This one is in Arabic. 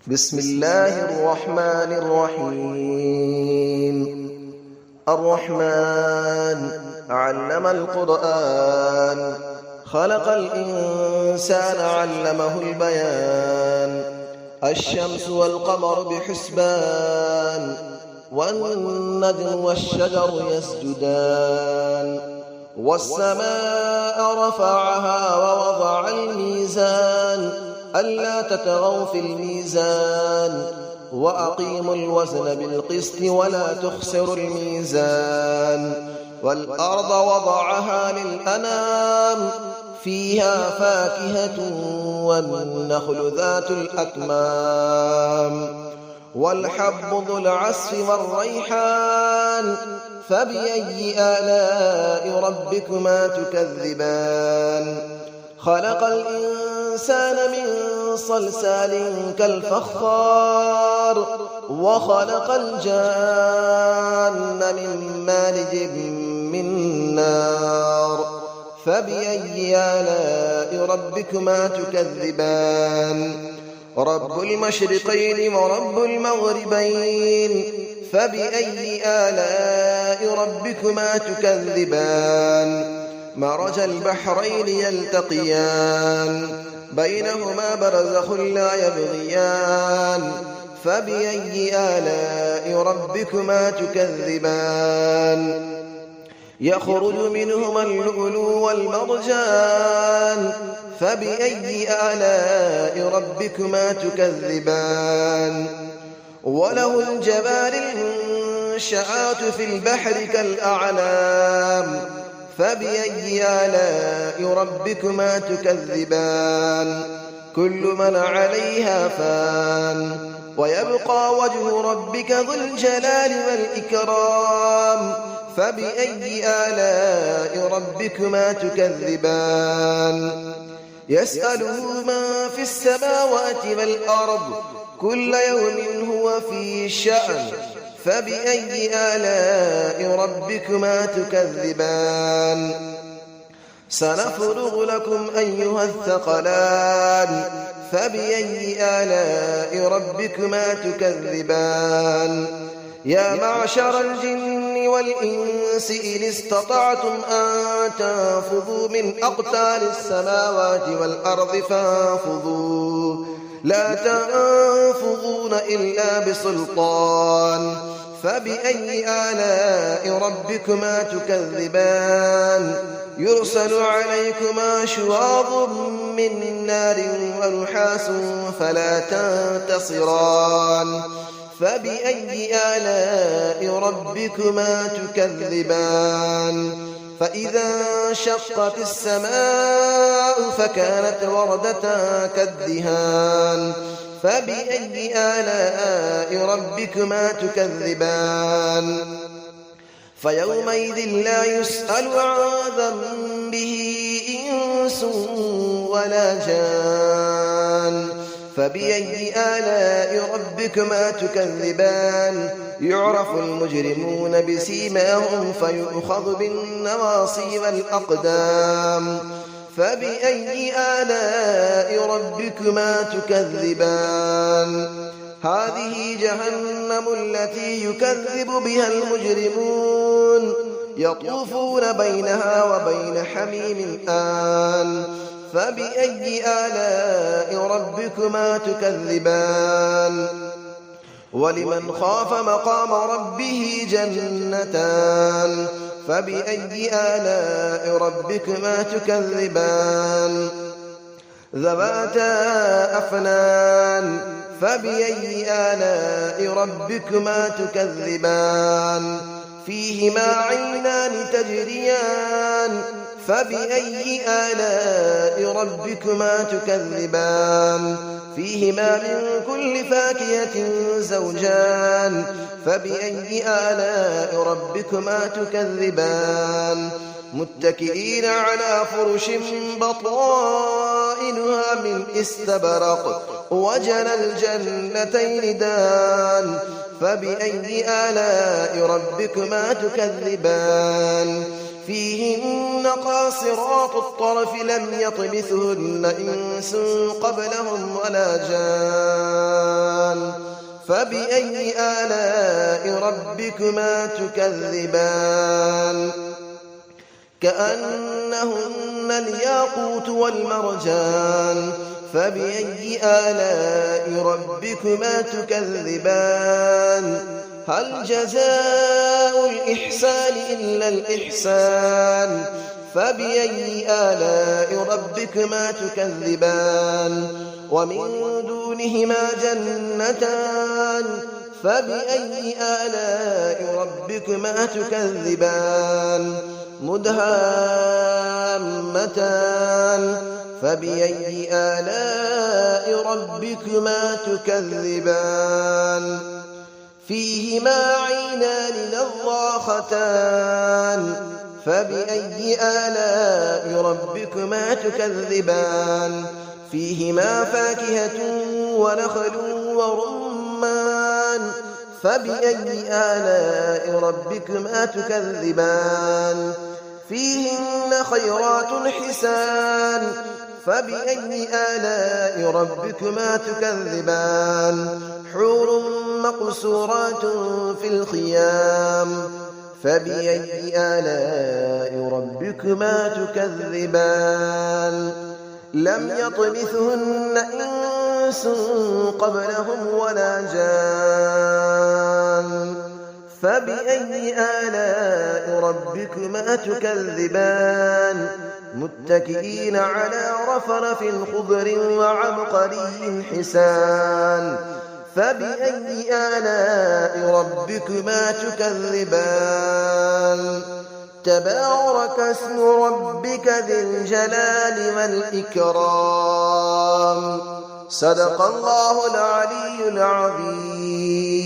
بسم الله الرحمن الرحيم. الرحمن علم القرآن، خلق الإنسان علمه البيان. الشمس والقمر بحسبان، والنجم والشجر يسجدان. والسماء رفعها ووضع الميزان، ألا تطغوا في الميزان، وأقيموا الوزن بالقسط ولا تخسروا الميزان. والأرض وضعها للأنام، فيها فاكهة والنخل ذات الأكمام. والحب ذو العصف والريحان، فبأي آلاء ربكما تكذبان. خلق الإنسان من صلصال كالفخار، وخلق الجان من مارج من نار. فبأي آلاء ربكما تكذبان. رب المشرقين ورب المغربين، فبأي آلاء ربكما تكذبان. مرج البحرين يلتقيان، بينهما برزخ لا يبغيان. فبأي آلاء ربكما تكذبان. يخرج منهما اللؤلؤ والمرجان، فبأي آلاء ربكما تكذبان. وله الجوار المنشآت في البحر كالأعلام، فبأي آلاء ربكما تكذبان. كل من عليها فان، ويبقى وجه ربك ذو الجلال والإكرام. فبأي آلاء ربكما تكذبان. يسأله من في السماوات والأرض، كل يوم هو في شأن. فبأي آلاء ربكما تكذبان. سنفرغ لكم أيها الثقلان، فبأي آلاء ربكما تكذبان. يا معشر الجن والإنس إن استطعتم أن تنفذوا من أقطار السماوات والأرض فانفذوا، لا تنفذون إلا بسلطان. فبأي آلاء ربكما تكذبان. يرسل عليكما شواظ من نار ونحاس فلا تنتصران. فبأي آلاء ربكما تكذبان. فإذا انشقت السماء فكانت وردة كالدهان. فبأي آلاء ربكما تكذبان. فيومئذ لا يسأل عن ذنبه إنس ولا جان. فبأي آلاء ربكما تكذبان. يعرف المجرمون بسيماهم فيؤخذ بالنواصي والأقدام. فبأي آلاء ربكما تكذبان. هذه جهنم التي يكذب بها المجرمون، يطوفون بينها وبين حميم آن. فبأي آلاء ربكما تكذبان. ولمن خاف مقام ربه جنتان. فبأي آلاء ربكما تكذبان. ذواتا أفنان. فبأي آلاء ربكما تكذبان. فيهما عينان تجريان. فبأي آلاء ربكما تكذبان. فيهما من كل فاكهة زوجان. فبأي آلاء ربكما تكذبان. متكئين على فرش بطائنها من استبرق، وجنى الجنتين دان. فبأي آلاء ربكما تكذبان. فيهن قاصرات الطرف لم يطمثهن إنس قبلهم ولا جان. فبأي آلاء ربكما تكذبان كأنهن الياقوت والمرجان فبأي آلاء ربكما تكذبان هل جزاء الإحسان إلا الإحسان فبأي آلاء ربكما تكذبان ومن دونهما جنتان فبأي آلاء ربكما تكذبان مدهامتان فبأي آلاء ربكما تكذبان فيهما عينان نضاختان فبأي آلاء ربكما تكذبان فيهما فاكهة ونخل ورمان فبأي آلاء ربكما تكذبان فيهن خيرات حسان فبأي آلاء ربكما تكذبان حور مقصورات في الخيام فبأي آلاء ربكما تكذبان لم يطمثهن إنس قبلهم ولا جان فبأي آلاء ربكما تكذبان متكئين على رفرف خضر وعبقري حسان فبأي آلاء ربكما تكذبان تبارك اسم ربك ذي الجلال والإكرام صدق الله العلي العظيم